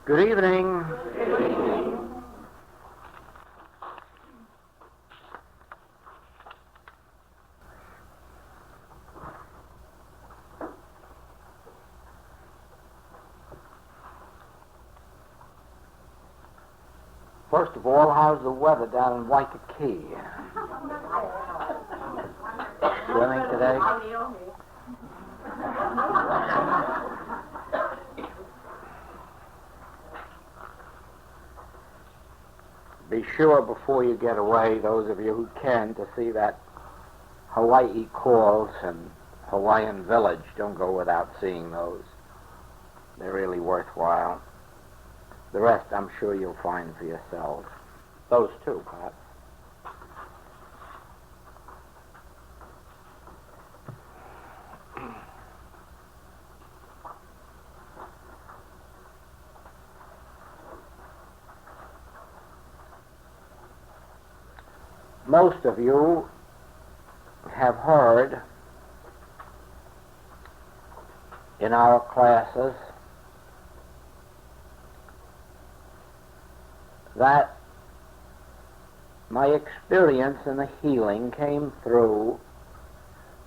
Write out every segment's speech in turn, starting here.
Good evening. Good evening. First of all, how's the weather down in Waikiki? Swimming today? Be sure before you get away, those of you who can, to see that Hawaii Calls and Hawaiian Village. Don't go without seeing those. They're really worthwhile. The rest I'm sure you'll find for yourselves. Those two, perhaps. Most of you have heard in our classes that my experience in the healing came through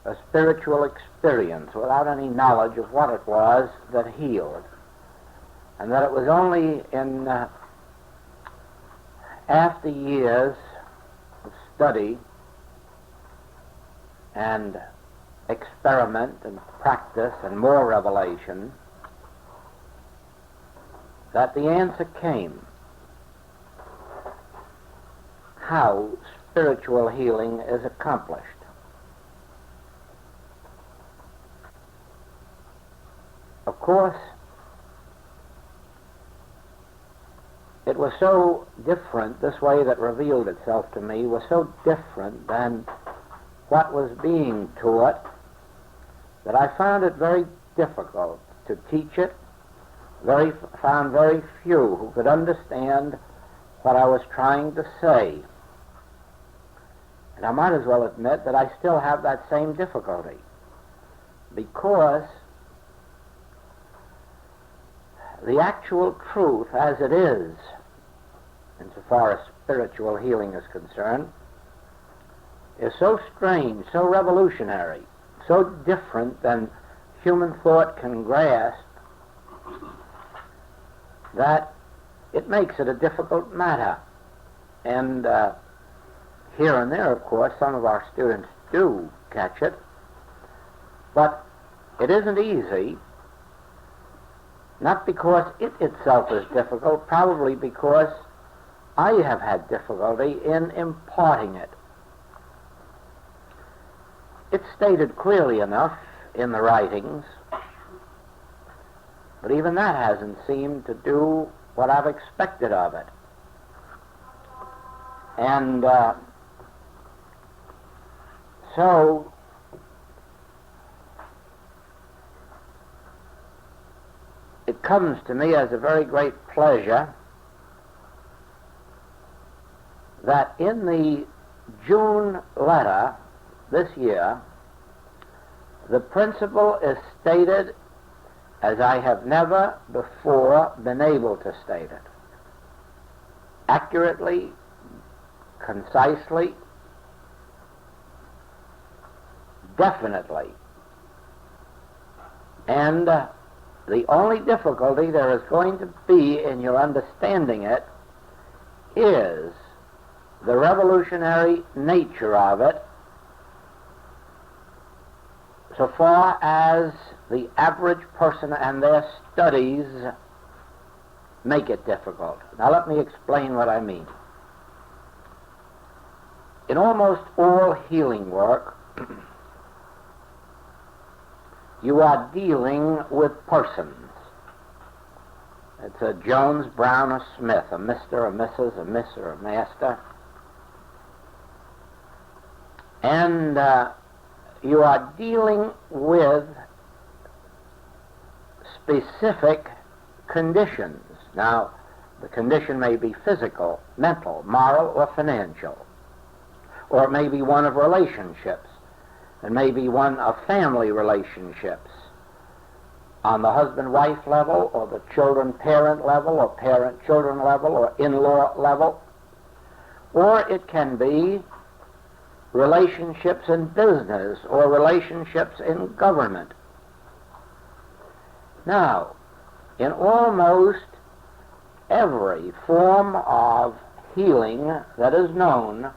a spiritual experience without any knowledge of what it was that healed, and that it was only in after years of study and experiment and practice and more revelation that the answer came. How spiritual healing is accomplished. Of course, it was so different, this way that revealed itself to me was so different than what was being taught, that I found it very difficult to teach it, found very few who could understand what I was trying to say. And I might as well admit that I still have that same difficulty, because the actual truth as it is, insofar as spiritual healing is concerned, is so strange, so revolutionary, so different than human thought can grasp, that it makes it a difficult matter. And here and there, of course, some of our students do catch it, but it isn't easy, not because it itself is difficult, probably because I have had difficulty in imparting it. It's stated clearly enough in the writings, but even that hasn't seemed to do what I've expected of it. And so it comes to me as a very great pleasure that in the June letter this year, the principle is stated as I have never before been able to state it. Accurately, concisely, definitely. And the only difficulty there is going to be in your understanding it is the revolutionary nature of it, so far as the average person and their studies make it difficult. Now let me explain what I mean. In almost all healing work, you are dealing with persons. It's a Jones, Brown, or Smith, a Mr., a Mrs., a Miss, or a Master. And you are dealing with specific conditions. Now, the condition may be physical, mental, moral, or financial. Or it may be one of relationships. It may be one of family relationships. on the husband-wife level, or the children-parent level, or parent-children level, or in-law level, or it can be relationships in business or relationships in government. Now, in almost every form of healing that is known,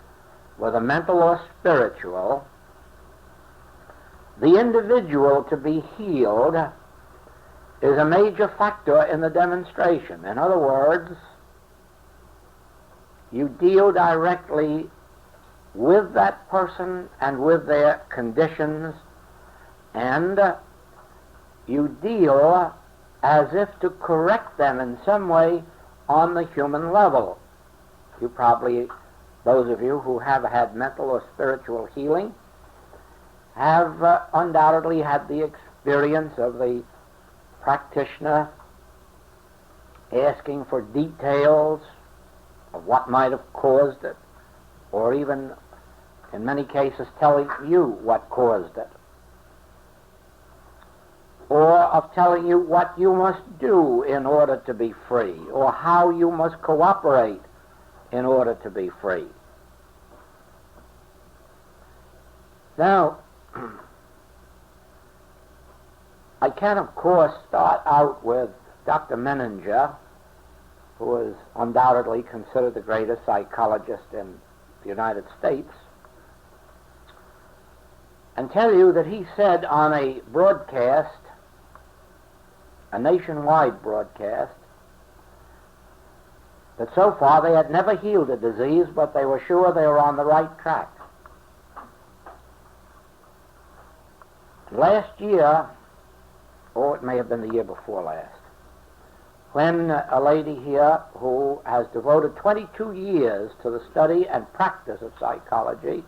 whether mental or spiritual, the individual to be healed is a major factor in the demonstration. In other words, you deal directly with that person and with their conditions, and you deal as if to correct them in some way on the human level. You probably, those of you who have had mental or spiritual healing, have undoubtedly had the experience of the practitioner asking for details of what might have caused it, or even, in many cases, telling you what caused it, or of telling you what you must do in order to be free, or how you must cooperate in order to be free. Now, I can, of course, start out with Dr. Menninger, who is undoubtedly considered the greatest psychologist in the United States, and tell you that he said on a broadcast, a nationwide broadcast, that so far they had never healed a disease, but they were sure they were on the right track. Last year, or it may have been the year before last, when a lady here who has devoted 22 years to the study and practice of psychology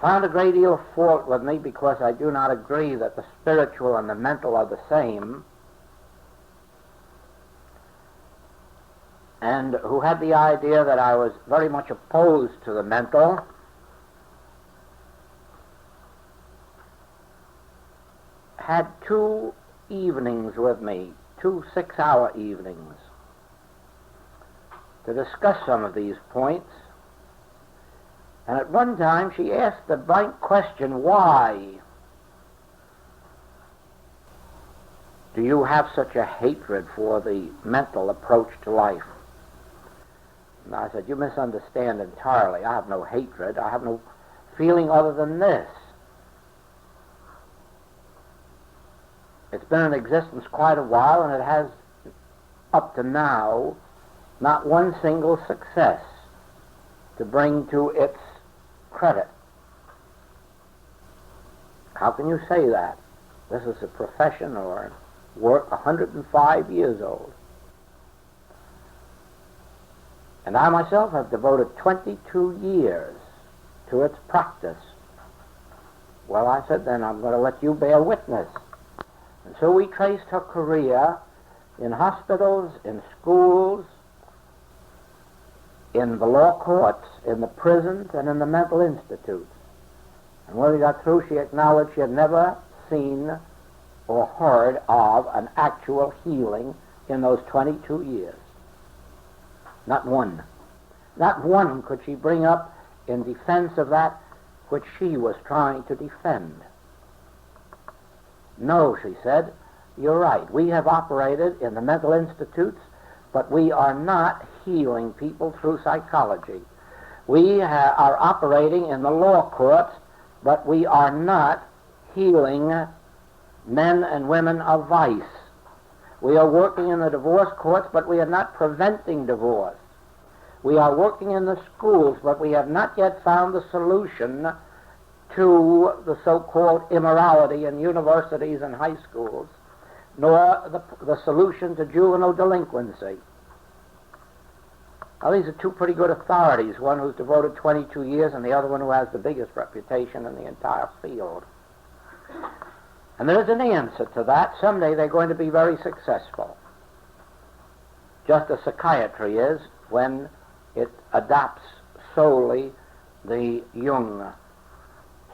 found a great deal of fault with me because I do not agree that the spiritual and the mental are the same, and who had the idea that I was very much opposed to the mental, had 2 evenings with me, 2 6-hour evenings, to discuss some of these points. And at one time she asked the blank question, why do you have such a hatred for the mental approach to life? And I said, you misunderstand entirely. I have no hatred. I have no feeling other than this. It's been in existence quite a while, and it has, up to now, not one single success to bring to its credit. How can you say that? This is a profession or work 105 years old. And I myself have devoted 22 years to its practice. Well, I said, then I'm going to let you bear witness. And so we traced her career in hospitals, in schools, in the law courts, in the prisons, and in the mental institutes. And when we got through, she acknowledged she had never seen or heard of an actual healing in those 22 years. Not one. Not one could she bring up in defense of that which she was trying to defend. No, she said, you're right. We have operated in the mental institutes, but we are not healing people through psychology. We are operating in the law courts, but we are not healing men and women of vice. We are working in the divorce courts, but we are not preventing divorce. We are working in the schools, but we have not yet found the solution to the so-called immorality in universities and high schools, nor the solution to juvenile delinquency. Now, these are 2 pretty good authorities, one who's devoted 22 years and the other one who has the biggest reputation in the entire field. And there's an answer to that. Someday they're going to be very successful, just as psychiatry is when it adopts solely the Jung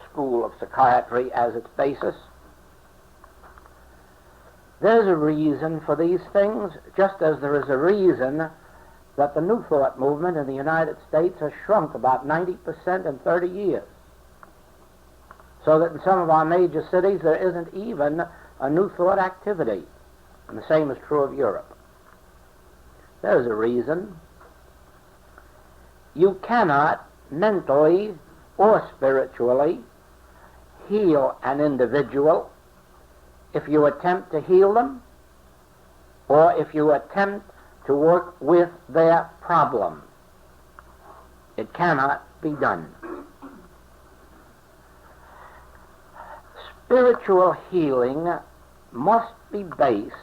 school of psychiatry as its basis. There's a reason for these things, just as there is a reason that the New Thought movement in the United States has shrunk about 90% in 30 years. So that in some of our major cities there isn't even a New Thought activity. And the same is true of Europe. There's a reason. You cannot mentally or spiritually heal an individual if you attempt to heal them or if you attempt to work with their problem. It cannot be done. Spiritual healing must be based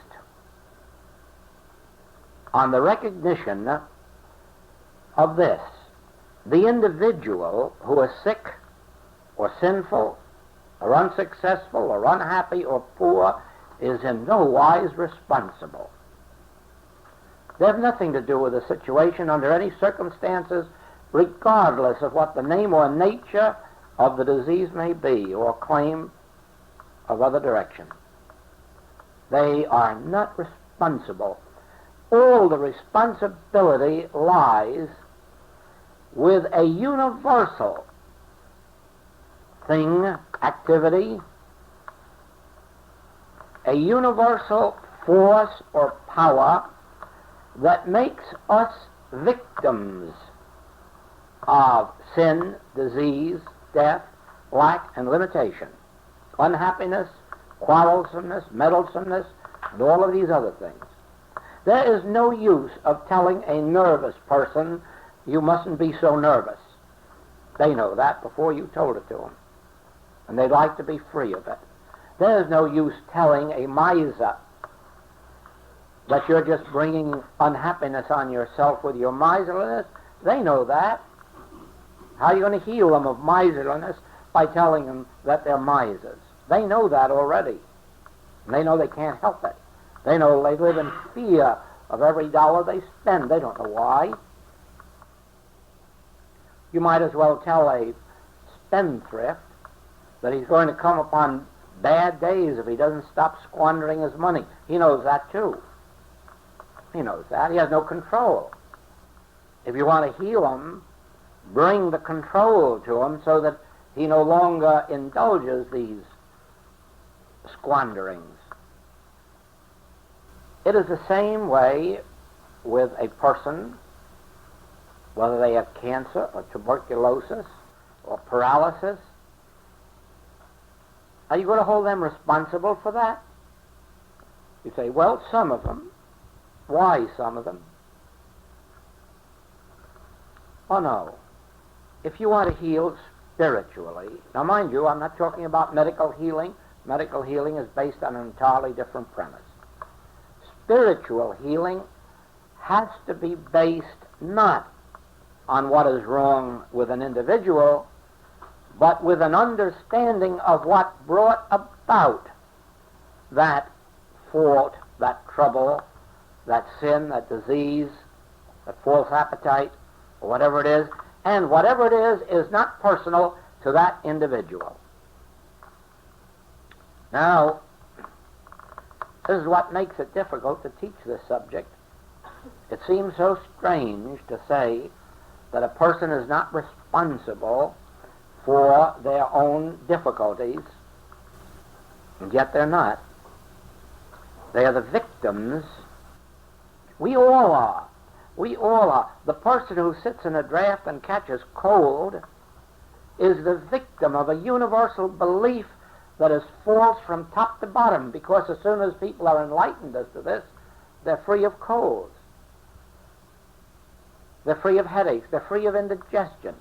on the recognition of this. The individual who is sick or sinful or unsuccessful or unhappy or poor is in no wise responsible. They have nothing to do with the situation under any circumstances, regardless of what the name or nature of the disease may be or claim of other direction. They are not responsible. All the responsibility lies with a universal thing, activity, a universal force or power that makes us victims of sin, disease, death, lack, and limitation, unhappiness, quarrelsomeness, meddlesomeness, and all of these other things. There is no use of telling a nervous person, you mustn't be so nervous. They know that before you told it to them, and they'd like to be free of it. There is no use telling a miser that you're just bringing unhappiness on yourself with your miserliness. They know that. How are you going to heal them of miserliness? By telling them that they're misers. They know that already. And they know they can't help it. They know they live in fear of every dollar they spend. They don't know why. You might as well tell a spendthrift that he's going to come upon bad days if he doesn't stop squandering his money. He knows that too. He knows that. He has no control. If you want to heal him, bring the control to him so that he no longer indulges these squanderings. It is the same way with a person, whether they have cancer or tuberculosis or paralysis. Are you going to hold them responsible for that? You say, well, some of them. Why some of them? Oh, no. If you want to heal spiritually, now mind you, I'm not talking about medical healing. Medical healing is based on an entirely different premise. Spiritual healing has to be based not on what is wrong with an individual, but with an understanding of what brought about that fault, that trouble, that sin, that disease, that false appetite, or whatever it is, and whatever it is not personal to that individual. Now, this is what makes it difficult to teach this subject. It seems so strange to say that a person is not responsible for their own difficulties, and yet they're not. They are the victims. We all are. We all are. The person who sits in a draft and catches cold is the victim of a universal belief that is false from top to bottom, because as soon as people are enlightened as to this, they're free of colds. They're free of headaches. They're free of indigestion.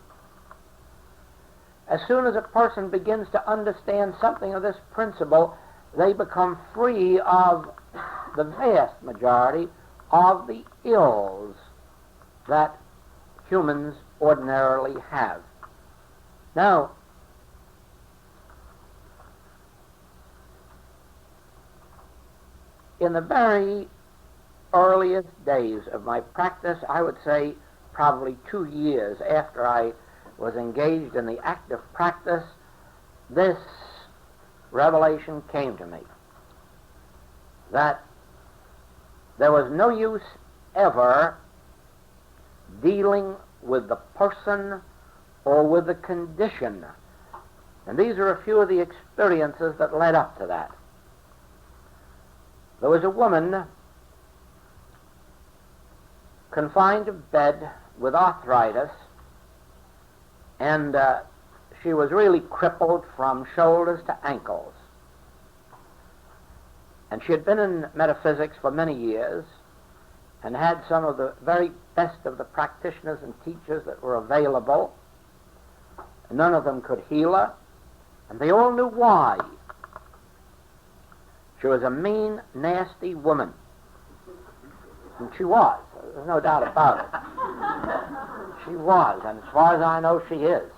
As soon as a person begins to understand something of this principle, they become free of the vast majority of the ills that humans ordinarily have. Now, in the very earliest days of my practice, I would say probably 2 years after I was engaged in the active practice, this revelation came to me. that there was no use ever dealing with the person or with the condition. And these are a few of the experiences that led up to that. There was a woman confined to bed with arthritis, and she was really crippled from shoulders to ankles. And she had been in metaphysics for many years and had some of the very best of the practitioners and teachers that were available. None of them could heal her, and they all knew why. She was a mean, nasty woman. And she was. There's no doubt about it. She was, and as far as I know, she is.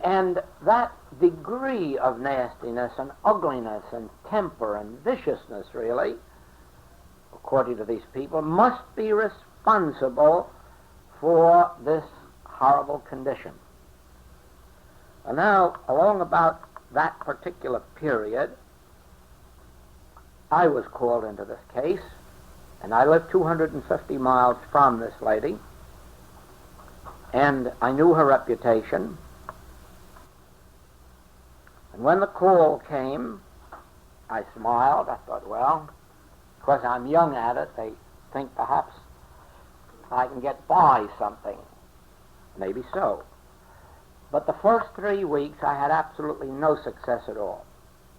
And that degree of nastiness and ugliness and temper and viciousness, really, according to these people, must be responsible for this horrible condition. And now, along about that particular period, I was called into this case, and I lived 250 miles from this lady, and I knew her reputation. And when the call came, I smiled. I thought, well, because I'm young at it, they think perhaps I can get by something. Maybe so. But the first 3 weeks, I had absolutely no success at all.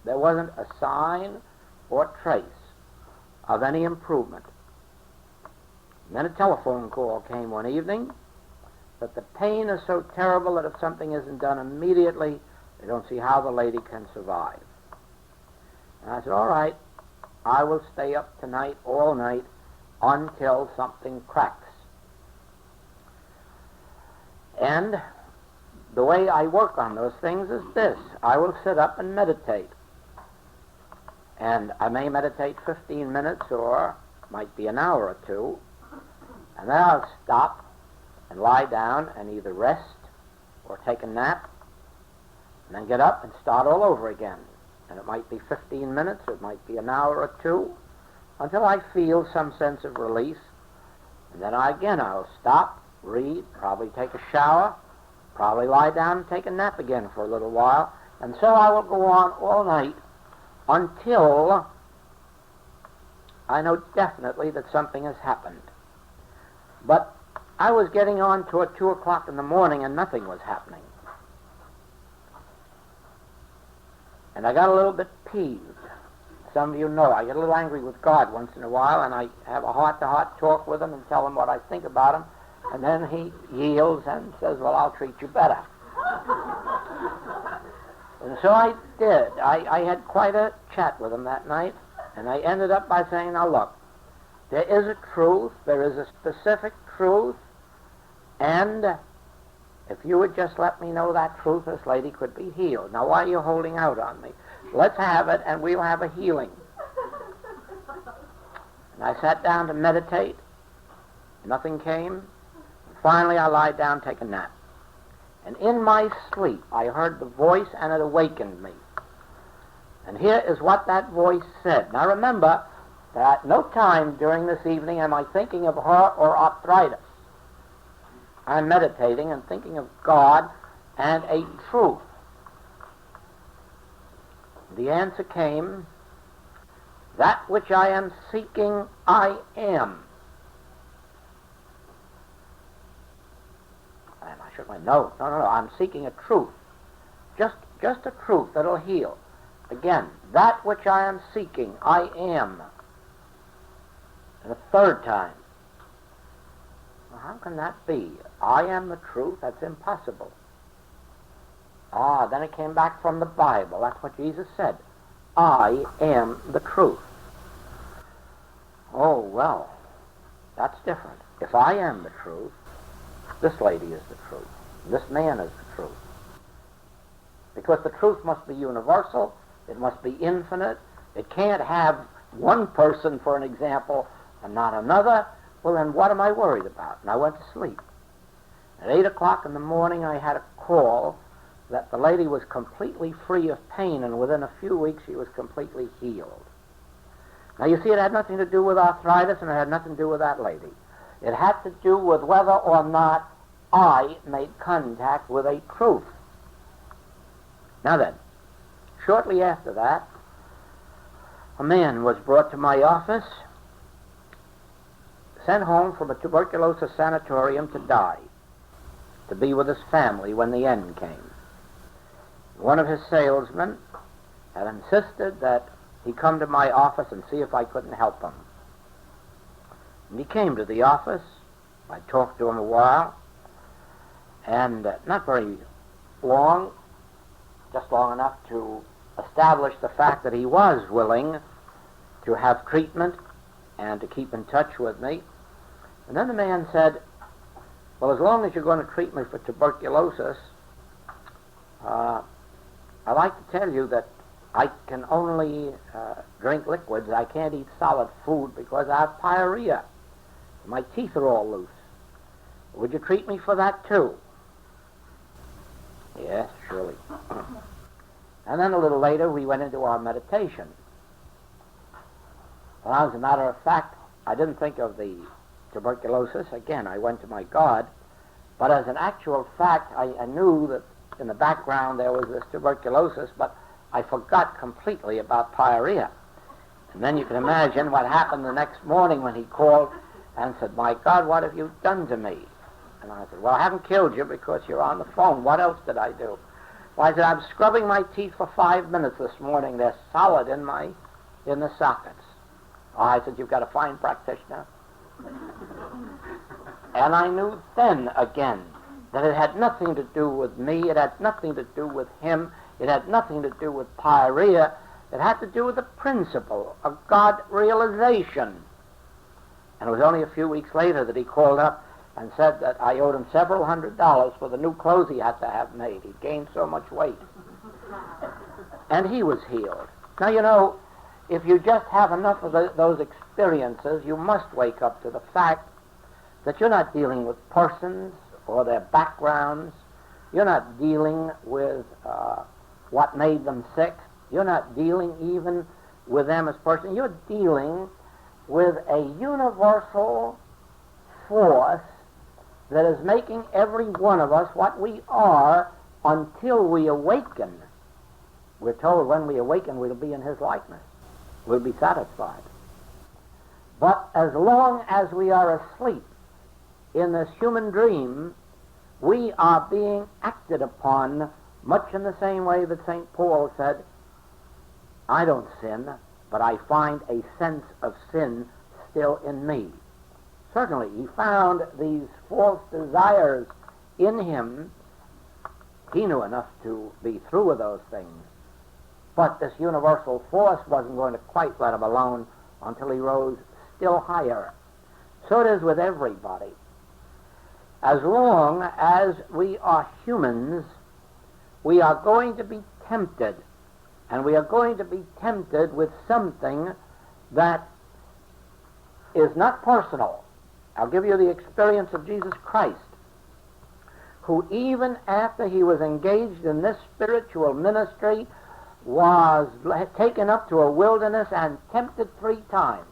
There wasn't a sign or trace of any improvement. And then a telephone call came one evening that the pain is so terrible that if something isn't done immediately, they don't see how the lady can survive. And I said, all right, I will stay up tonight, all night, until something cracks. And the way I work on those things is this. I will sit up and meditate. And I may meditate 15 minutes or might be an hour or two. And then I'll stop and lie down and either rest or take a nap and then get up and start all over again. And it might be 15 minutes, it might be an hour or two, until I feel some sense of release. And then I'll stop, read, probably take a shower, probably lie down and take a nap again for a little while. And so I will go on all night until I know definitely that something has happened. But I was getting on toward 2 o'clock in the morning and nothing was happening. And I got a little bit peeved. Some of you know I get a little angry with God once in a while, and I have a heart-to-heart talk with him and tell him what I think about him, and then he yields and says, well, I'll treat you better. And so I did. I had quite a chat with him that night, and I ended up by saying, now look, there is a truth, there is a specific truth, and if you would just let me know that truth, this lady could be healed. Now, why are you holding out on me? Let's have it, and we'll have a healing. And I sat down to meditate. Nothing came. Finally, I lied down, take a nap. And in my sleep, I heard the voice, and it awakened me. And here is what that voice said. Now, remember that at no time during this evening am I thinking of her or arthritis. I'm meditating and thinking of God and a truth. The answer came, that which I am seeking, I am. And I shook my head, no, I'm seeking a truth. Just a truth that'll heal. Again, that which I am seeking, I am. And a third time. Well, how can that be? I am the truth? That's impossible. Then it came back from the Bible. That's what Jesus said. I am the truth. Oh, well, that's different. If I am the truth, this lady is the truth. This man is the truth. Because the truth must be universal. It must be infinite. It can't have one person, for an example, and not another. Well, then what am I worried about? And I went to sleep. At 8 o'clock in the morning, I had a call that the lady was completely free of pain, and within a few weeks she was completely healed. Now you see, it had nothing to do with arthritis, and it had nothing to do with that lady. It had to do with whether or not I made contact with a truth. Now then, shortly after that, a man was brought to my office, sent home from a tuberculosis sanatorium to die, to be with his family when the end came. One of his salesmen had insisted that he come to my office and see if I couldn't help him. And he came to the office. I talked to him a while, and not very long, just long enough to establish the fact that he was willing to have treatment and to keep in touch with me. And then the man said, well, as long as you're going to treat me for tuberculosis, I'd like to tell you that I can only drink liquids. I can't eat solid food because I have pyorrhea. My teeth are all loose. Would you treat me for that too? Yes, surely. And then a little later we went into our meditation. Well, as a matter of fact, I didn't think of the tuberculosis. Again, I went to my God. But as an actual fact, I knew that in the background there was this tuberculosis, but I forgot completely about pyorrhea. And then you can imagine what happened the next morning when he called and said, my God, what have you done to me? And I said, well, I haven't killed you because you're on the phone. What else did I do? Well, I said, I'm scrubbing my teeth for 5 minutes this morning. They're solid in the sockets. Oh, I said, you've got a fine practitioner. And I knew then again that it had nothing to do with me. It had nothing to do with him. It had nothing to do with pyorrhea. It had to do with the principle of God realization. And it was only a few weeks later that he called up and said that I owed him several $100s for the new clothes he had to have made. He'd gained so much weight. And he was healed. Now, you know, if you just have enough of those experiences, you must wake up to the fact that you're not dealing with persons or their backgrounds. You're not dealing with what made them sick. You're not dealing even with them as persons. You're dealing with a universal force that is making every one of us what we are until we awaken. We're told when we awaken we'll be in his likeness. We'll be satisfied. But as long as we are asleep in this human dream, we are being acted upon much in the same way that St. Paul said, I don't sin, but I find a sense of sin still in me. Certainly, he found these false desires in him. He knew enough to be through with those things. But this universal force wasn't going to quite let him alone until he rose still higher. So it is with everybody. As long as we are humans, we are going to be tempted. And we are going to be tempted with something that is not personal. I'll give you the experience of Jesus Christ, who even after he was engaged in this spiritual ministry was taken up to a wilderness and tempted 3 times.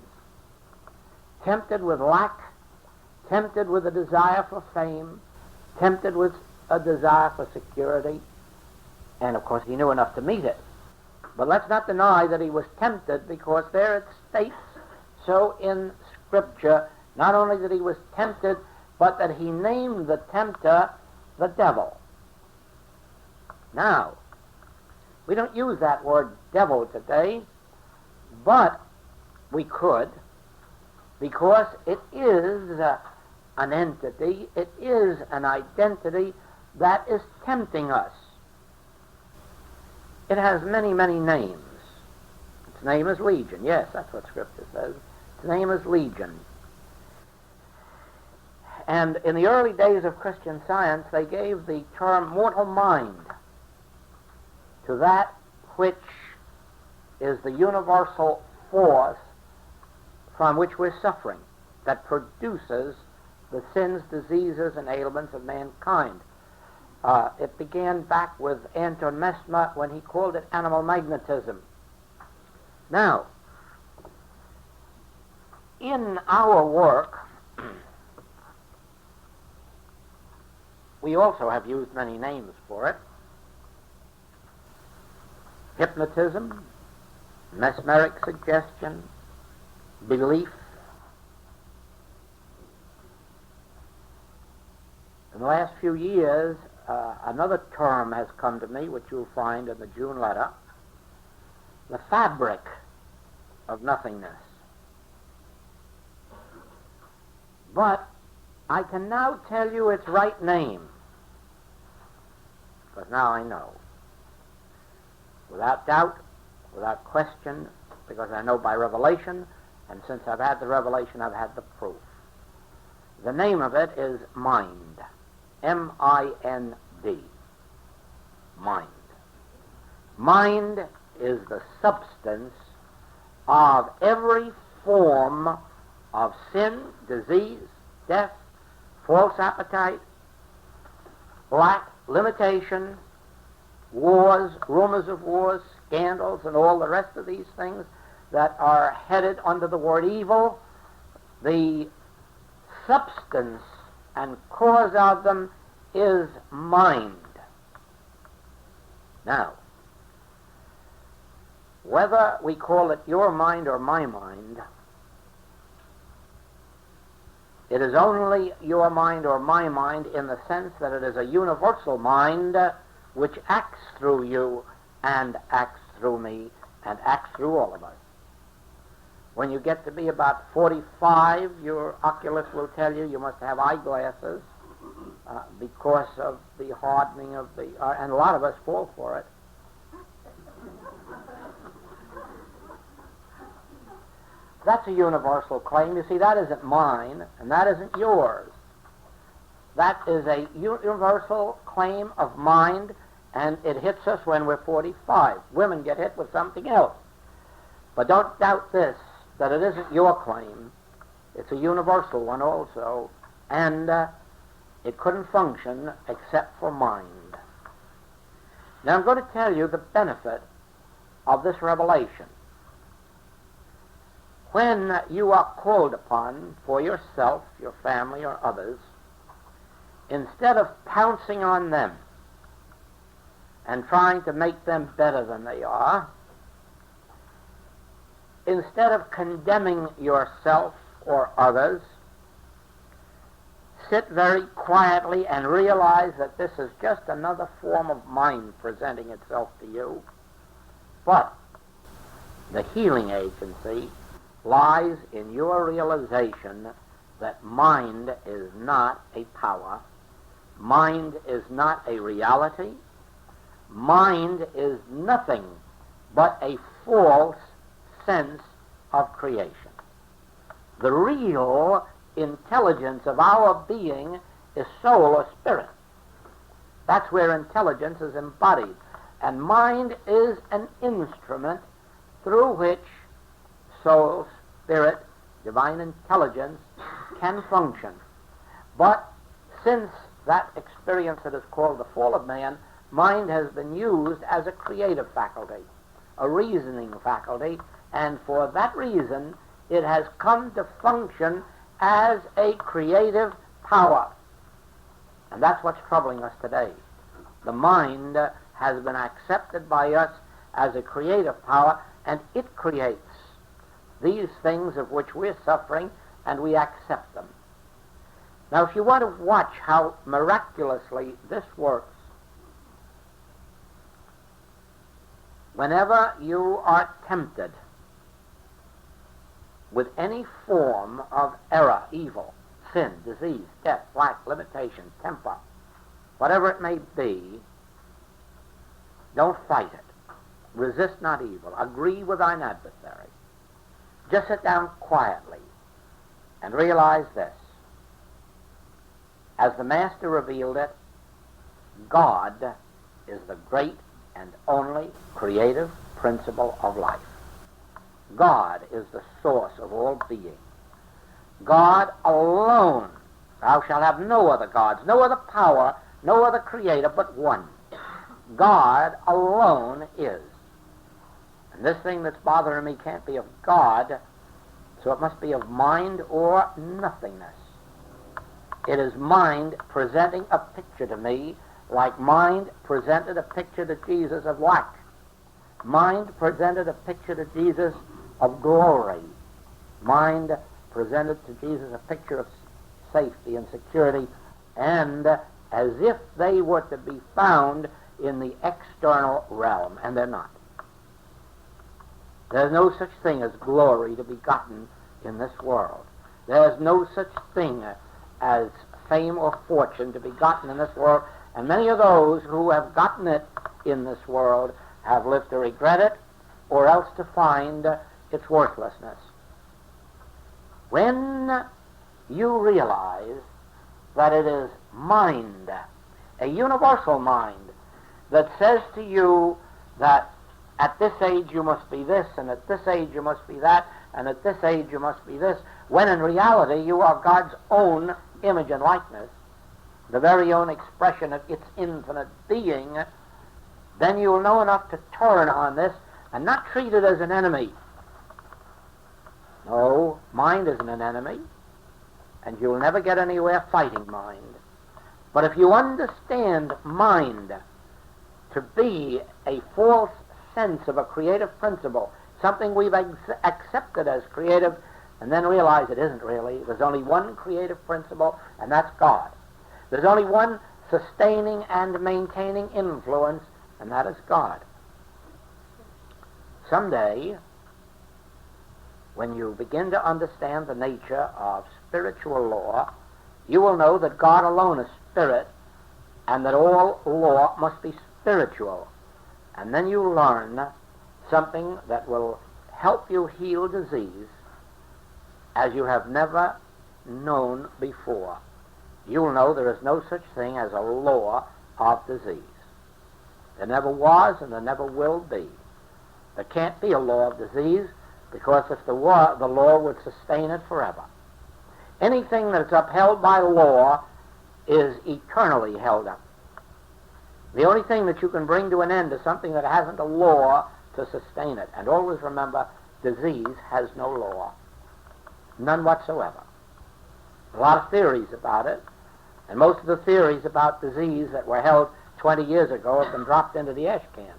Tempted with lack, tempted with a desire for fame, tempted with a desire for security, and of course he knew enough to meet it. But let's not deny that he was tempted, because there it states so in Scripture, not only that he was tempted, but that he named the tempter the devil. Now, we don't use that word devil today, but we could, because it is an entity, it is an identity that is tempting us. It has many, many names. Its name is Legion. Yes, that's what Scripture says. Its name is Legion. And in the early days of Christian Science, they gave the term mortal mind to that which is the universal force from which we're suffering, that produces the sins, diseases, and ailments of mankind. It began back with Anton Mesmer when he called it animal magnetism. Now, in our work, we also have used many names for it. Hypnotism, mesmeric suggestion, belief. In the last few years, another term has come to me, which you'll find in the June letter, the fabric of nothingness. But I can now tell you its right name, because now I know. Without doubt, without question, because I know by revelation, and since I've had the revelation, I've had the proof. The name of it is mind. M-I-N-D. Mind. Mind is the substance of every form of sin, disease, death, false appetite, lack, limitation, wars, rumors of wars, scandals, and all the rest of these things that are headed under the word evil. The substance and cause of them is mind. Now, whether we call it your mind or my mind, it is only your mind or my mind in the sense that it is a universal mind which acts through you and acts through me and acts through all of us. When you get to be about 45, your oculist will tell you you must have eyeglasses because of the hardening of the... and a lot of us fall for it. That's a universal claim. You see, that isn't mine, and that isn't yours. That is a universal claim of mind, and it hits us when we're 45. Women get hit with something else. But don't doubt this, that it isn't your claim. It's a universal one also, and it couldn't function except for mind. Now I'm going to tell you the benefit of this revelation. When you are called upon for yourself, your family, or others, instead of pouncing on them and trying to make them better than they are, instead of condemning yourself or others, sit very quietly and realize that this is just another form of mind presenting itself to you. But the healing agency lies in your realization that mind is not a power, mind is not a reality, mind is nothing but a false sense of creation. The real intelligence of our being is soul or spirit. That's where intelligence is embodied. And mind is an instrument through which soul, spirit, divine intelligence can function. But since that experience that is called the fall of man, mind has been used as a creative faculty, a reasoning faculty, and for that reason it has come to function as a creative power. And that's what's troubling us today. The mind has been accepted by us as a creative power, and it creates these things of which we're suffering, and we accept them. Now, if you want to watch how miraculously this works, whenever you are tempted with any form of error, evil, sin, disease, death, lack, limitation, temper, whatever it may be, don't fight it. Resist not evil. Agree with thine adversary. Just sit down quietly and realize this. As the Master revealed it, God is the great and only creative principle of life. God is the source of all being. God alone. Thou shalt have no other gods, no other power no other creator but one. God alone is. And this thing that's bothering me can't be of God, so it must be of mind or nothingness. It is mind presenting a picture to me like mind presented a picture to Jesus of light. Mind presented a picture to Jesus of glory. Mind presented to Jesus a picture of safety and security, and as if they were to be found in the external realm, and they're not. There's no such thing as glory to be gotten in this world. There's no such thing as fame or fortune to be gotten in this world, and many of those who have gotten it in this world have lived to regret it or else to find its worthlessness. When you realize that it is mind, a universal mind, that says to you that at this age you must be this, and at this age you must be that, and at this age you must be this, when in reality you are God's own image and likeness, the very own expression of its infinite being, then you will know enough to turn on this and not treat it as an enemy. No, mind isn't an enemy, and you'll never get anywhere fighting mind. But if you understand mind to be a false sense of a creative principle, something we've accepted as creative, and then realize it isn't really. There's only one creative principle, and that's God. There's only one sustaining and maintaining influence, and that is God. Someday, when you begin to understand the nature of spiritual law, you will know that God alone is spirit, and that all law must be spiritual. And then you learn something that will help you heal disease as you have never known before. You will know there is no such thing as a law of disease. There never was and there never will be. There can't be a law of disease, because if there were, the law would sustain it forever. Anything that's upheld by law is eternally held up. The only thing that you can bring to an end is something that hasn't a law to sustain it. And always remember, disease has no law. None whatsoever. A lot of theories about it, and most of the theories about disease that were held 20 years ago have been dropped into the ash can.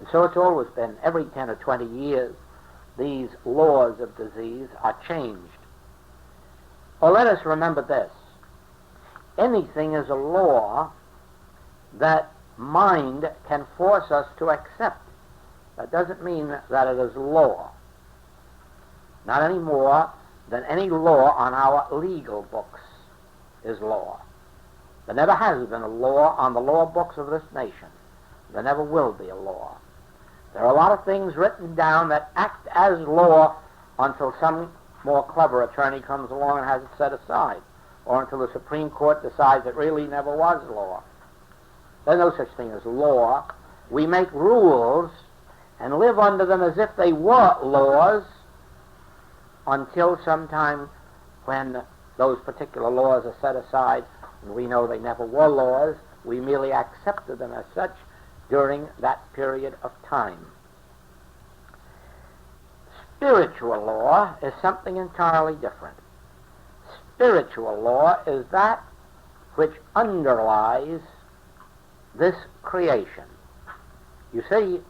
And so it's always been. Every 10 or 20 years, these laws of disease are changed. Well, let us remember this. Anything is a law that mind can force us to accept. That doesn't mean that it is law. Not any more than any law on our legal books is law. There never has been a law on the law books of this nation. There never will be a law. There are a lot of things written down that act as law until some more clever attorney comes along and has it set aside, or until the Supreme Court decides it really never was law. There's no such thing as law. We make rules and live under them as if they were laws until sometime when those particular laws are set aside and we know they never were laws. We merely accepted them as such during that period of time. Spiritual law is something entirely different. Spiritual law is that which underlies this creation. You see,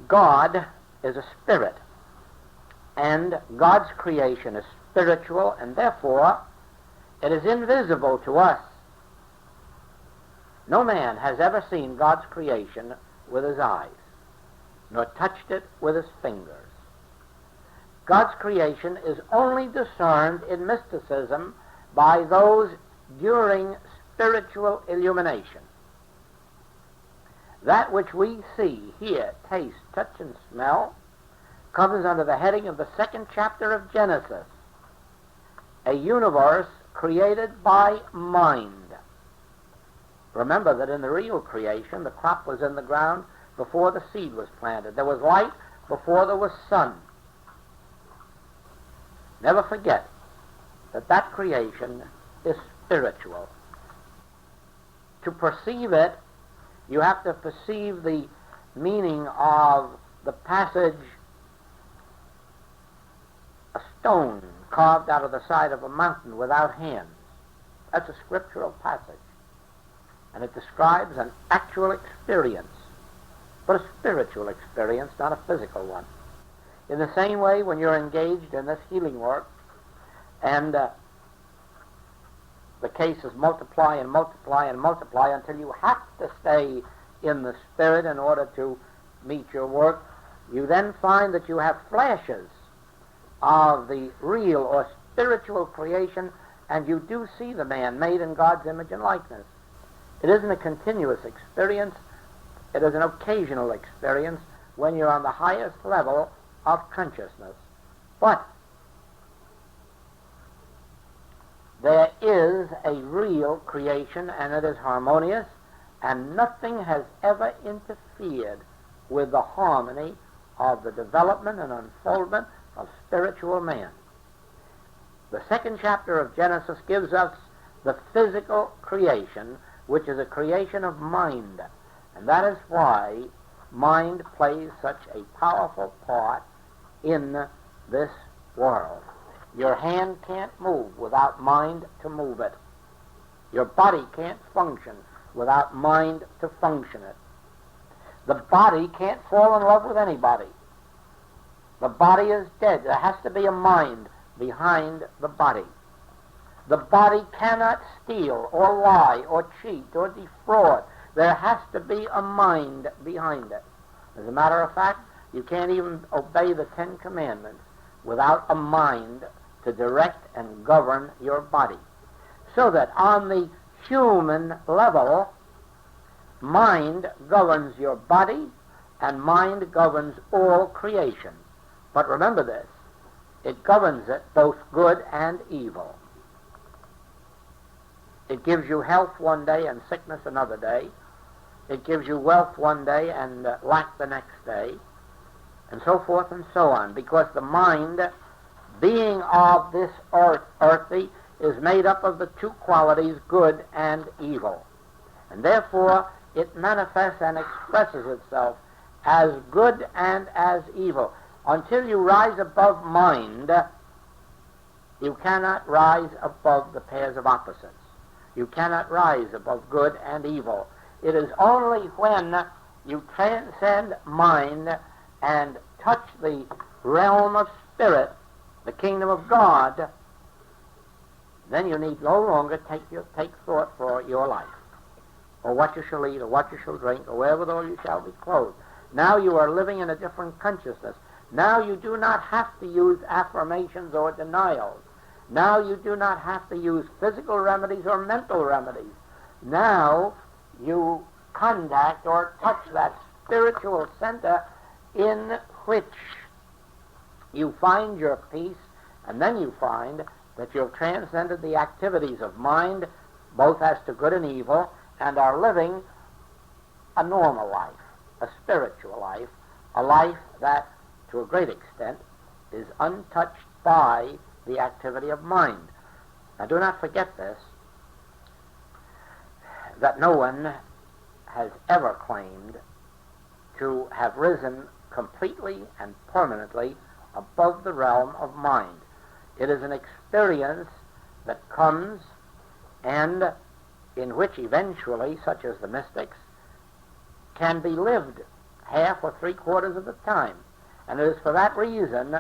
God is a spirit, and God's creation is spiritual, and therefore it is invisible to us. No man has ever seen God's creation with his eyes, nor touched it with his fingers. God's creation is only discerned in mysticism by those during spiritual illumination. That which we see, hear, taste, touch, and smell comes under the heading of the 2nd chapter of Genesis, a universe created by mind. Remember that in the real creation, the crop was in the ground before the seed was planted. There was light before there was sun. Never forget that that creation is spiritual. To perceive it, you have to perceive the meaning of the passage, a stone carved out of the side of a mountain without hands. That's a scriptural passage. And it describes an actual experience, but a spiritual experience, not a physical one. In the same way, when you're engaged in this healing work, and the cases multiply and multiply and multiply until you have to stay in the Spirit in order to meet your work, you then find that you have flashes of the real or spiritual creation, and you do see the man made in God's image and likeness. It isn't a continuous experience. It is an occasional experience when you're on the highest level of consciousness. But there is a real creation, and it is harmonious, and nothing has ever interfered with the harmony of the development and unfoldment of spiritual man. The second chapter of Genesis gives us the physical creation, which is a creation of mind. And that is why mind plays such a powerful part in this world. Your hand can't move without mind to move it. Your body can't function without mind to function it. The body can't fall in love with anybody. The body is dead. There has to be a mind behind the body. The body cannot steal or lie or cheat or defraud. There has to be a mind behind it. As a matter of fact, you can't even obey the Ten Commandments without a mind to direct and govern your body. So that on the human level, mind governs your body and mind governs all creation. But remember this, it governs it both good and evil. It gives you health one day and sickness another day. It gives you wealth one day and lack the next day, and so forth and so on, because the mind, being of this earthy, is made up of the two qualities, good and evil. And therefore, it manifests and expresses itself as good and as evil. Until you rise above mind, you cannot rise above the pairs of opposites. You cannot rise above good and evil. It is only when you transcend mind and touch the realm of spirit, the kingdom of God, then you need no longer take thought for your life, or what you shall eat, or what you shall drink, or wherewithal you shall be clothed. Now you are living in a different consciousness. Now you do not have to use affirmations or denials. Now you do not have to use physical remedies or mental remedies. Now you contact or touch that spiritual center in which you find your peace, and then you find that you've transcended the activities of mind, both as to good and evil, and are living a normal life, a spiritual life, a life that, to a great extent, is untouched by the activity of mind. Now, do not forget this, that no one has ever claimed to have risen completely and permanently above the realm of mind. It is an experience that comes and in which eventually, such as the mystics, can be lived half or three-quarters of the time. And it is for that reason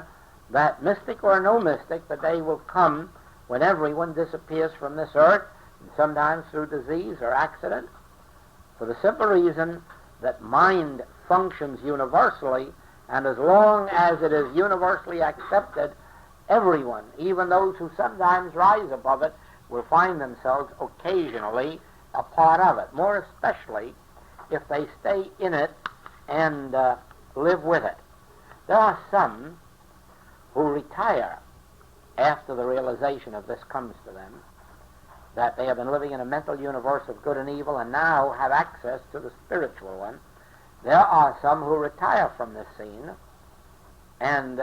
that, mystic or no mystic, the day will come when everyone disappears from this earth, and sometimes through disease or accident, for the simple reason that mind functions universally, and as long as it is universally accepted, everyone, even those who sometimes rise above it, will find themselves occasionally a part of it, more especially if they stay in it and live with it. There are some who retire after the realization of this comes to them, that they have been living in a mental universe of good and evil and now have access to the spiritual one. There are some who retire from this scene and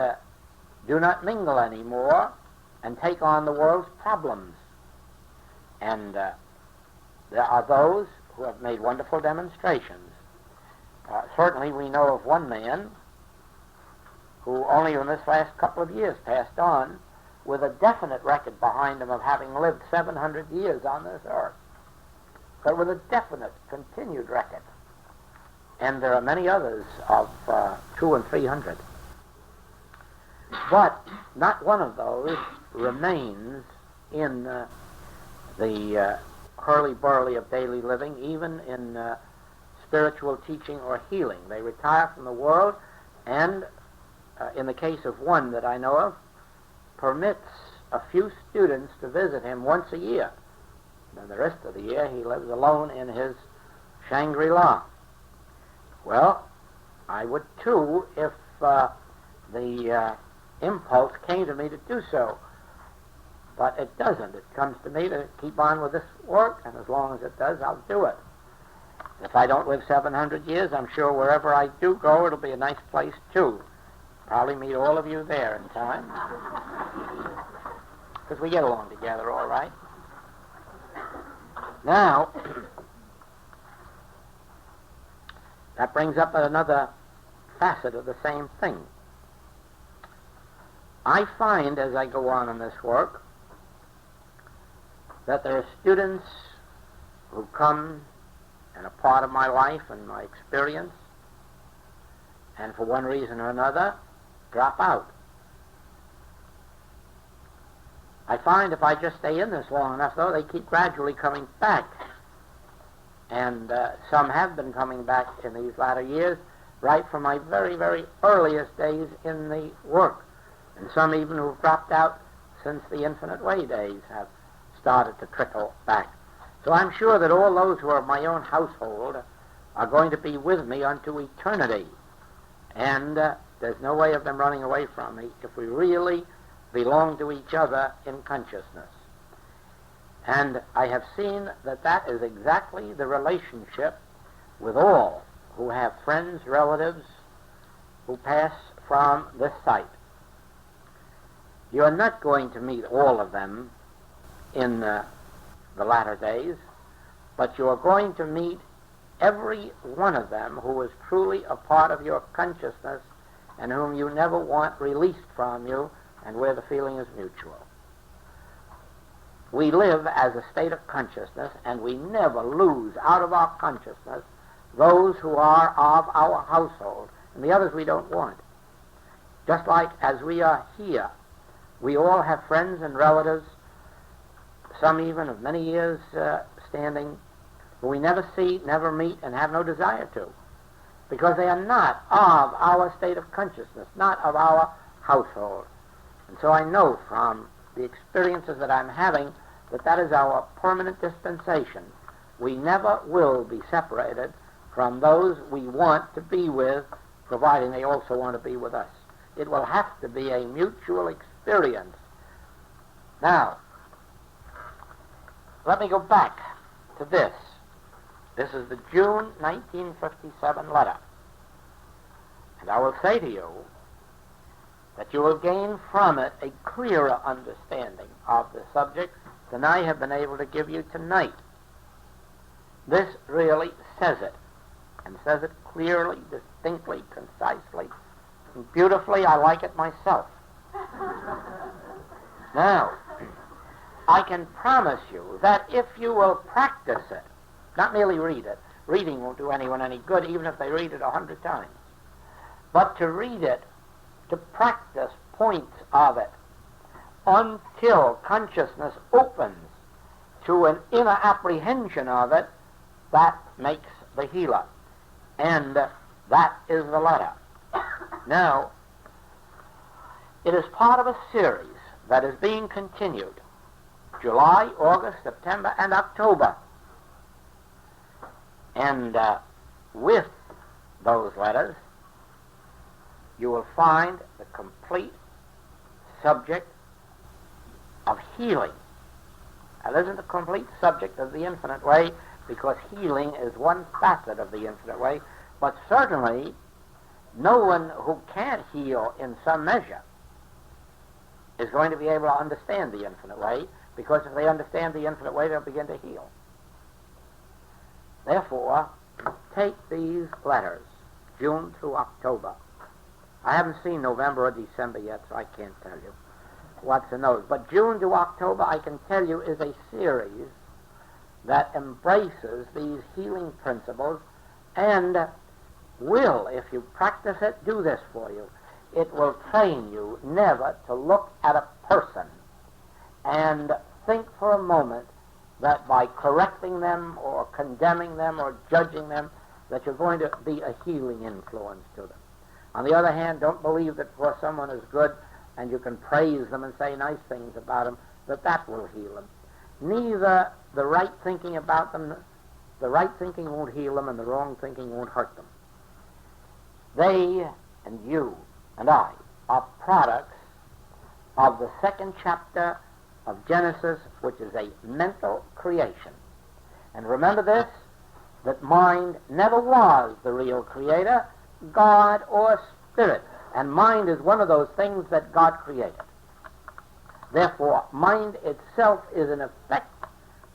do not mingle anymore and take on the world's problems. And there are those who have made wonderful demonstrations. Certainly we know of one man who only in this last couple of years passed on with a definite record behind him of having lived 700 years on this earth, but with a definite continued record. And there are many others of 200 and 300. But not one of those remains in the hurly-burly of daily living, even in spiritual teaching or healing. They retire from the world and, in the case of one that I know of, permits a few students to visit him once a year. And the rest of the year he lives alone in his Shangri-La. Well, I would too if the impulse came to me to do so. But it doesn't. It comes to me to keep on with this work, and as long as it does, I'll do it. If I don't live 700 years, I'm sure wherever I do go, it'll be a nice place too. Probably meet all of you there in time. Because we get along together all right. Now, that brings up another facet of the same thing. I find as I go on in this work that there are students who come and are part of my life and my experience, and for one reason or another drop out. I find if I just stay in this long enough, though, they keep gradually coming back. And some have been coming back in these latter years, right from my very, very earliest days in the work. And some even who've dropped out since the Infinite Way days have started to trickle back. So I'm sure that all those who are of my own household are going to be with me unto eternity. And there's no way of them running away from me if we really belong to each other in consciousness. And I have seen that that is exactly the relationship with all who have friends, relatives, who pass from this sight. You are not going to meet all of them in the latter days, but you are going to meet every one of them who is truly a part of your consciousness and whom you never want released from you, and where the feeling is mutual. We live as a state of consciousness, and we never lose out of our consciousness those who are of our household, and the others we don't want. Just like as we are here, we all have friends and relatives, some even of many years standing, who we never see, never meet, and have no desire to, because they are not of our state of consciousness, not of our household. And so I know from the experiences that I'm having that that is our permanent dispensation. We never will be separated from those we want to be with, providing they also want to be with us. It will have to be a mutual experience. Now, let me go back to this. This is the June 1957 letter. And I will say to you that you will gain from it a clearer understanding of the subject than I have been able to give you tonight. This really says it, and says it clearly, distinctly, concisely, and beautifully. I like it myself. Now, I can promise you that if you will practice it, not merely read it, reading won't do anyone any good even if they read it 100 times, but to read it, to practice points of it until consciousness opens to an inner apprehension of it, that makes the healer. And that is the letter. Now, it is part of a series that is being continued July, August, September, and October. And with those letters, you will find the complete subject of healing. Now, this isn't the complete subject of the Infinite Way, because healing is one facet of the Infinite Way, but certainly no one who can't heal in some measure is going to be able to understand the infinite way, because if they understand the infinite way, they'll begin to heal. Therefore, take these letters, June through October. I haven't seen November or December yet, so I can't tell you what's in those. But June to October, I can tell you, is a series that embraces these healing principles and will, if you practice it, do this for you. It will train you never to look at a person and think for a moment that by correcting them or condemning them or judging them, that you're going to be a healing influence to them. On the other hand, don't believe that for someone is good and you can praise them and say nice things about them, that will heal them. Neither the right thinking about them, the right thinking won't heal them and the wrong thinking won't hurt them. They and you and I are products of the second chapter of Genesis, which is a mental creation. And remember this, that mind never was the real creator, God or spirit. And mind is one of those things that God created. Therefore, mind itself is an effect,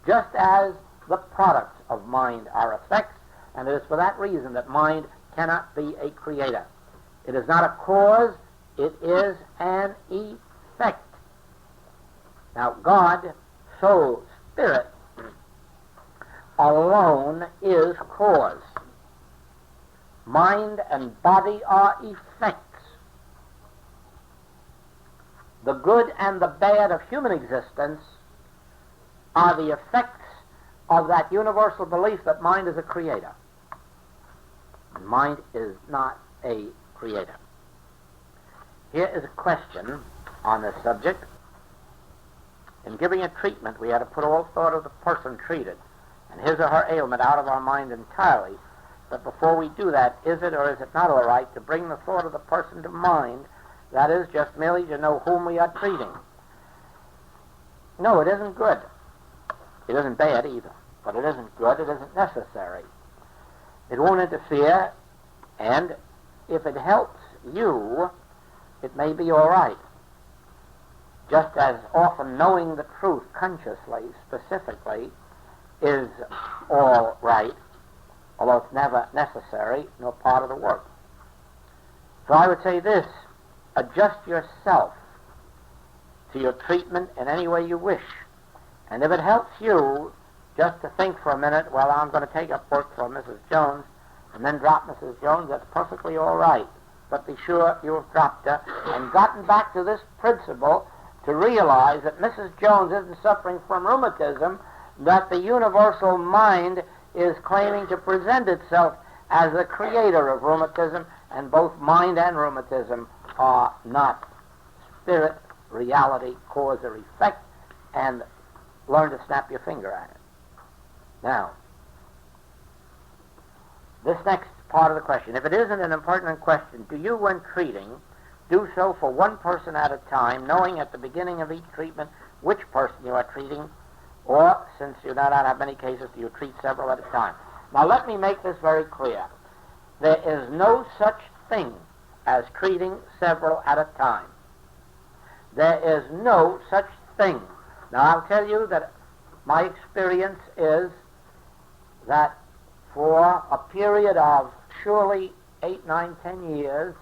just as the products of mind are effects, and it is for that reason that mind cannot be a creator. It is not a cause, it is an effect. Now, God, soul, spirit, alone is cause. Mind and body are effects. The good and the bad of human existence are the effects of that universal belief that mind is a creator. And mind is not a creator. Here is a question on this subject. In giving a treatment, we had to put all thought of the person treated and his or her ailment out of our mind entirely. But before we do that, is it or is it not all right to bring the thought of the person to mind? That is, just merely to know whom we are treating. No, it isn't good. It isn't bad either. But it isn't good. It isn't necessary. It won't interfere, and if it helps you, it may be all right. Just as often knowing the truth consciously, specifically, is all right, although it's never necessary nor part of the work. So I would say this: adjust yourself to your treatment in any way you wish. And if it helps you just to think for a minute, well, I'm going to take up work for Mrs. Jones and then drop Mrs. Jones, that's perfectly all right. But be sure you have dropped her and gotten back to this principle to realize that Mrs. Jones isn't suffering from rheumatism, that the universal mind is claiming to present itself as the creator of rheumatism, and both mind and rheumatism are not spirit, reality, cause or effect, and learn to snap your finger at it. Now, this next part of the question, if it isn't an impertinent question, do you, when treating, do so for one person at a time, knowing at the beginning of each treatment which person you are treating, or, since you do not have many cases, do you treat several at a time? Now, let me make this very clear. There is no such thing as treating several at a time. There is no such thing. Now, I'll tell you that my experience is that for a period of surely 8, 9, 10 years,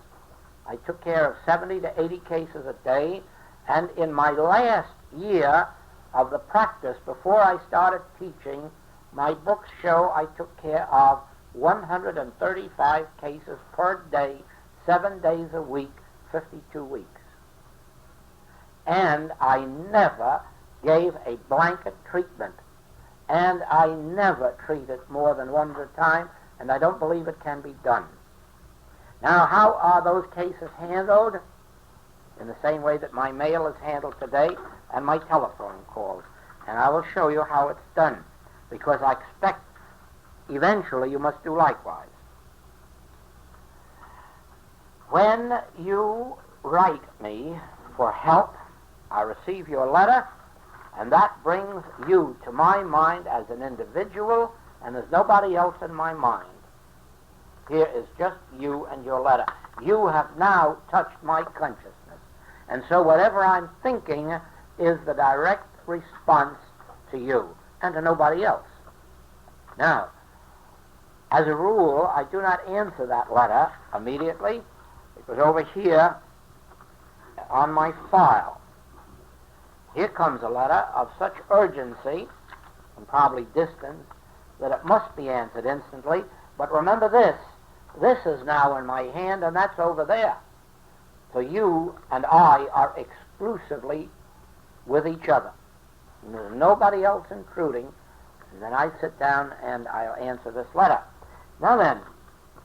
I took care of 70 to 80 cases a day, and in my last year of the practice, before I started teaching, my books show I took care of 135 cases per day, 7 days a week, 52 weeks. And I never gave a blanket treatment. And I never treated more than one at a time, and I don't believe it can be done. Now, how are those cases handled? In the same way that my mail is handled today and my telephone calls. And I will show you how it's done, because I expect eventually you must do likewise. When you write me for help, I receive your letter, and that brings you to my mind as an individual, and there's nobody else in my mind. Here is just you and your letter. You have now touched my consciousness. And so whatever I'm thinking is the direct response to you and to nobody else. Now, as a rule, I do not answer that letter immediately. It was over here on my file. Here comes a letter of such urgency and probably distance that it must be answered instantly. But remember this. This is now in my hand, and that's over there. So you and I are exclusively with each other. And there's nobody else intruding. And then I sit down and I'll answer this letter. Now then,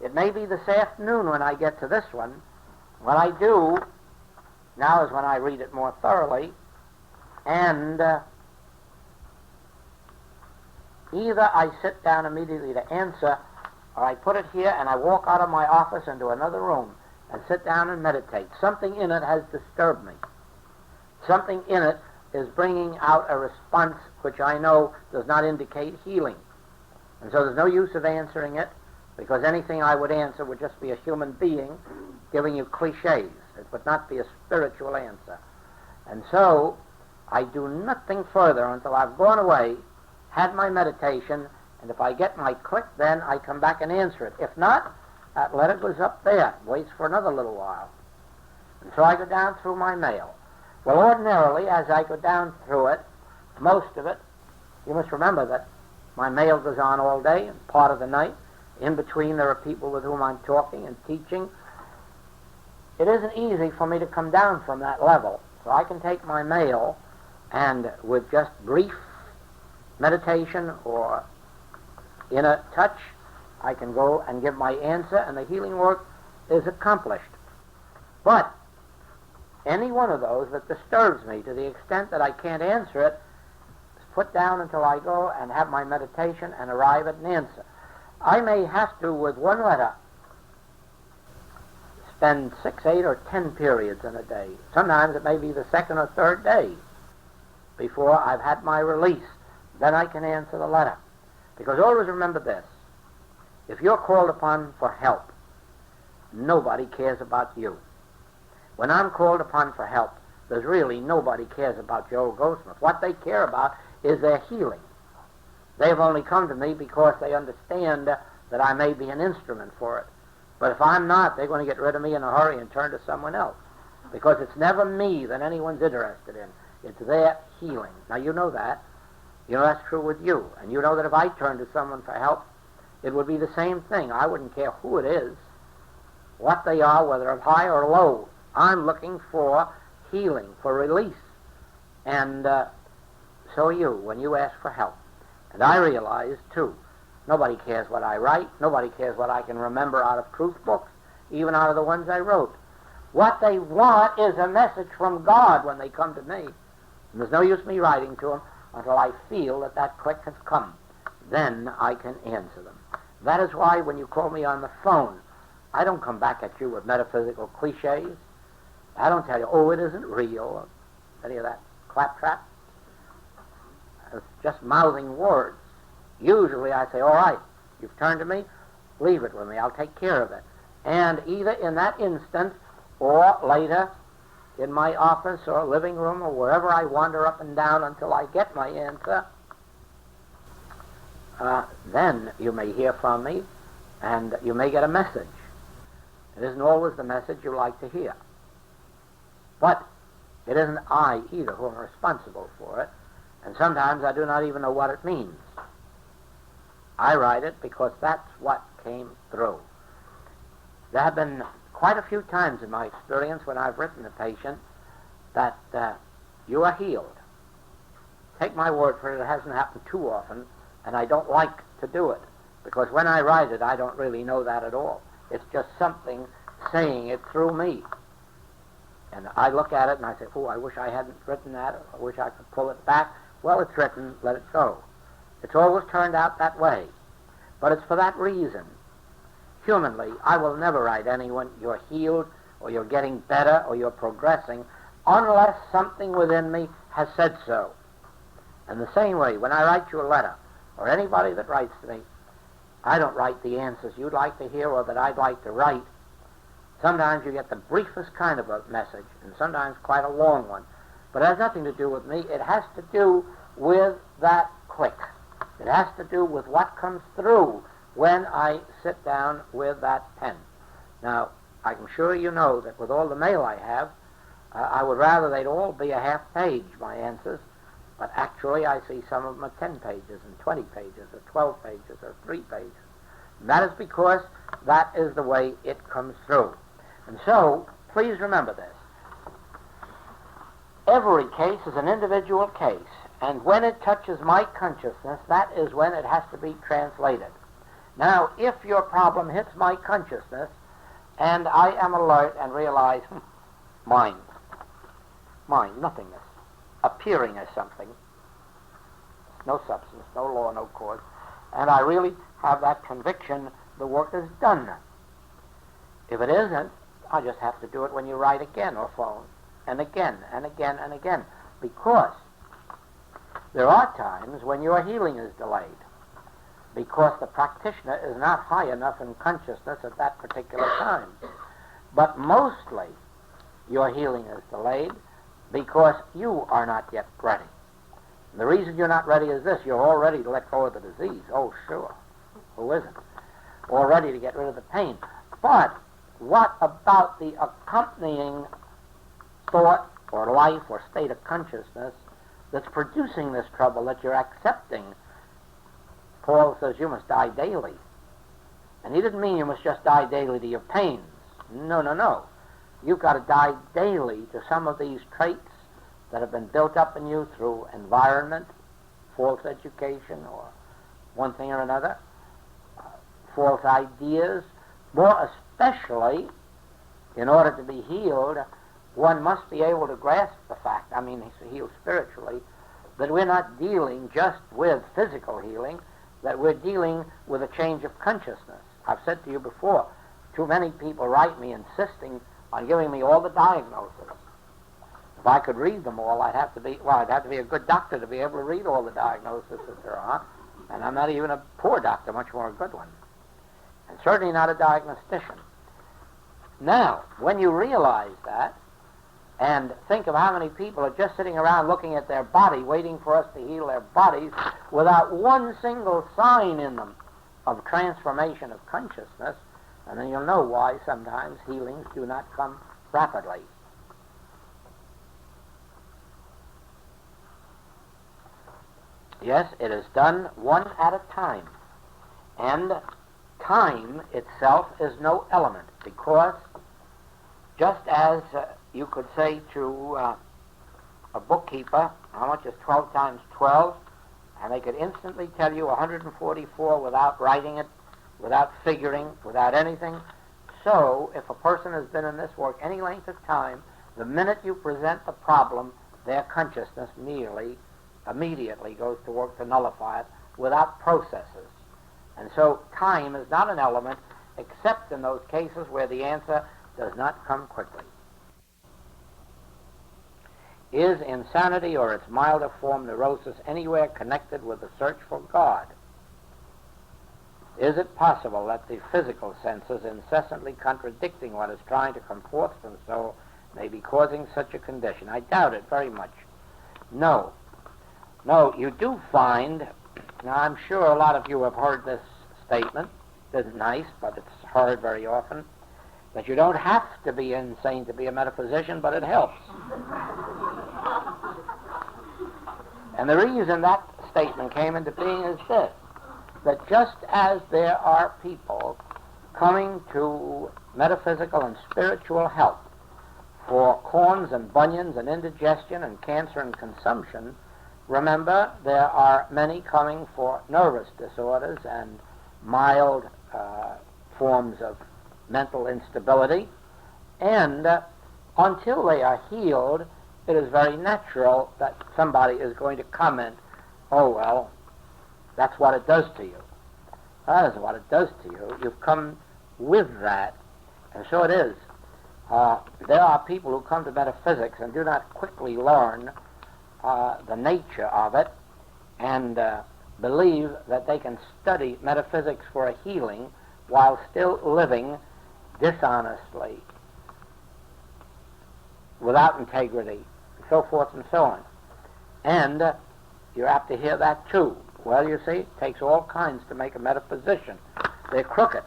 it may be this afternoon when I get to this one. What I do now is when I read it more thoroughly, and either I sit down immediately to answer, or I put it here and I walk out of my office into another room and sit down and meditate. Something in it has disturbed me. Something in it is bringing out a response which I know does not indicate healing. And so there's no use of answering it, because anything I would answer would just be a human being giving you cliches. It would not be a spiritual answer. And so I do nothing further until I've gone away, had my meditation, and if I get my click, then I come back and answer it. If not, that letter goes up there, waits for another little while. And so I go down through my mail. Well, ordinarily, as I go down through it, most of it, you must remember that my mail goes on all day and part of the night. In between, there are people with whom I'm talking and teaching. It isn't easy for me to come down from that level. So I can take my mail and with just brief meditation or inner touch, I can go and give my answer, and the healing work is accomplished. But any one of those that disturbs me to the extent that I can't answer it is put down until I go and have my meditation and arrive at an answer. I may have to, with one letter, spend 6, 8, or 10 periods in a day. Sometimes it may be the second or third day before I've had my release. Then I can answer the letter. Because always remember this. If you're called upon for help, nobody cares about you. When I'm called upon for help, there's really nobody cares about Joe Goldsmith. What they care about is their healing. They've only come to me because they understand that I may be an instrument for it. But if I'm not, they're going to get rid of me in a hurry and turn to someone else. Because it's never me that anyone's interested in. It's their healing. Now, you know that. You know that's true with you. And you know that if I turned to someone for help, it would be the same thing. I wouldn't care who it is, what they are, whether they're high or low. I'm looking for healing, for release. And so are you, when you ask for help. And I realize, too, nobody cares what I write. Nobody cares what I can remember out of truth books, even out of the ones I wrote. What they want is a message from God when they come to me. And there's no use me writing to them until I feel that that click has come. Then I can answer them. That is why when you call me on the phone, I don't come back at you with metaphysical cliches. I don't tell you, oh, it isn't real, or any of that claptrap. It's just mouthing words. Usually I say, all right, you've turned to me, leave it with me, I'll take care of it. And either in that instant or later in my office or living room or wherever I wander up and down until I get my answer, then you may hear from me and you may get a message. It isn't always the message you like to hear. But it isn't I either who am responsible for it. And sometimes I do not even know what it means. I write it because that's what came through. There have been quite a few times in my experience when I've written to a patient that you are healed. Take my word for it, it hasn't happened too often, and I don't like to do it. Because when I write it, I don't really know that at all. It's just something saying it through me. And I look at it and I say, oh, I wish I hadn't written that, or I wish I could pull it back. Well, it's written, let it go. It's always turned out that way. But it's for that reason. Humanly, I will never write anyone, you're healed, or you're getting better, or you're progressing, unless something within me has said so. And the same way, when I write you a letter, or anybody that writes to me, I don't write the answers you'd like to hear or that I'd like to write. Sometimes you get the briefest kind of a message, and sometimes quite a long one. But it has nothing to do with me. It has to do with that click. It has to do with what comes through when I sit down with that pen. Now, I'm sure you know that with all the mail I have, I would rather they'd all be a half page, my answers, but actually I see some of them are 10 pages and 20 pages or 12 pages or 3 pages. And that is because that is the way it comes through. And so, please remember this. Every case is an individual case, and when it touches my consciousness, that is when it has to be translated. Now, if your problem hits my consciousness, and I am alert and realize, mind, nothingness, appearing as something, no substance, no law, no cause, and I really have that conviction, the work is done. If it isn't, I just have to do it when you write again or phone, and again, and again, and again, because there are times when your healing is delayed, because the practitioner is not high enough in consciousness at that particular time. But mostly, your healing is delayed because you are not yet ready. And the reason you're not ready is this: you're all ready to let go of the disease. Oh, sure. Who isn't? All ready to get rid of the pain. But what about the accompanying thought or life or state of consciousness that's producing this trouble that you're accepting? Paul says you must die daily. And he didn't mean you must just die daily to your pains. No. You've got to die daily to some of these traits that have been built up in you through environment, false education, or one thing or another, false ideas. More especially, in order to be healed, one must be able to grasp the fact, healed spiritually, that we're not dealing just with physical healing, that we're dealing with a change of consciousness. I've said to you before, too many people write me insisting on giving me all the diagnoses. If I could read them all, I'd have to be a good doctor to be able to read all the diagnoses that there are, and I'm not even a poor doctor, much more a good one, and certainly not a diagnostician. Now, when you realize that, and think of how many people are just sitting around looking at their body, waiting for us to heal their bodies, without one single sign in them of transformation of consciousness, and then you'll know why sometimes healings do not come rapidly. Yes, it is done one at a time, and time itself is no element, because just as you could say to a bookkeeper, how much is 12 times 12? And they could instantly tell you 144 without writing it, without figuring, without anything. So, if a person has been in this work any length of time, the minute you present the problem, their consciousness immediately goes to work to nullify it without processes. And so, time is not an element, except in those cases where the answer does not come quickly. Is insanity or its milder form, neurosis, anywhere connected with the search for God? Is it possible that the physical senses, incessantly contradicting what is trying to come forth from the soul, may be causing such a condition? I doubt it very much. No, you do find, now I'm sure a lot of you have heard this statement. It isn't nice, but it's heard very often, that you don't have to be insane to be a metaphysician, but it helps. And the reason that statement came into being is this: that just as there are people coming to metaphysical and spiritual help for corns and bunions and indigestion and cancer and consumption, remember there are many coming for nervous disorders and mild forms of mental instability, and until they are healed, it is very natural that somebody is going to comment, oh, well, that's what it does to you. That is what it does to you. You've come with that, and so it is. There are people who come to metaphysics and do not quickly learn the nature of it and believe that they can study metaphysics for a healing while still living dishonestly without integrity, and so forth and so on. And you're apt to hear that too. Well, you see, it takes all kinds to make a metaphysician. They're crooked.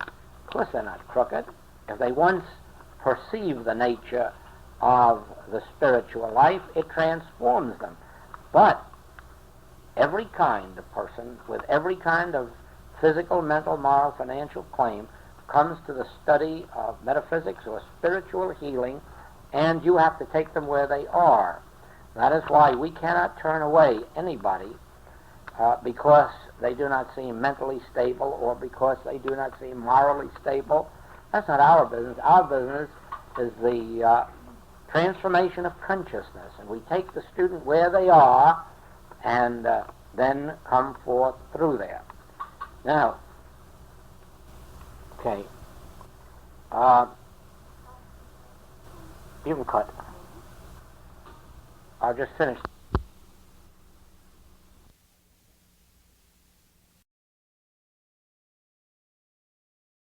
Of course they're not crooked. If they once perceive the nature of the spiritual life, it transforms them. But every kind of person with every kind of physical, mental, moral, financial claim comes to the study of metaphysics or spiritual healing, and you have to take them where they are. That is why we cannot turn away anybody because they do not seem mentally stable or because they do not seem morally stable. That's not our business. Our business is the transformation of consciousness, and we take the student where they are and then come forth through there. Now, okay, you can cut. I'll just finish.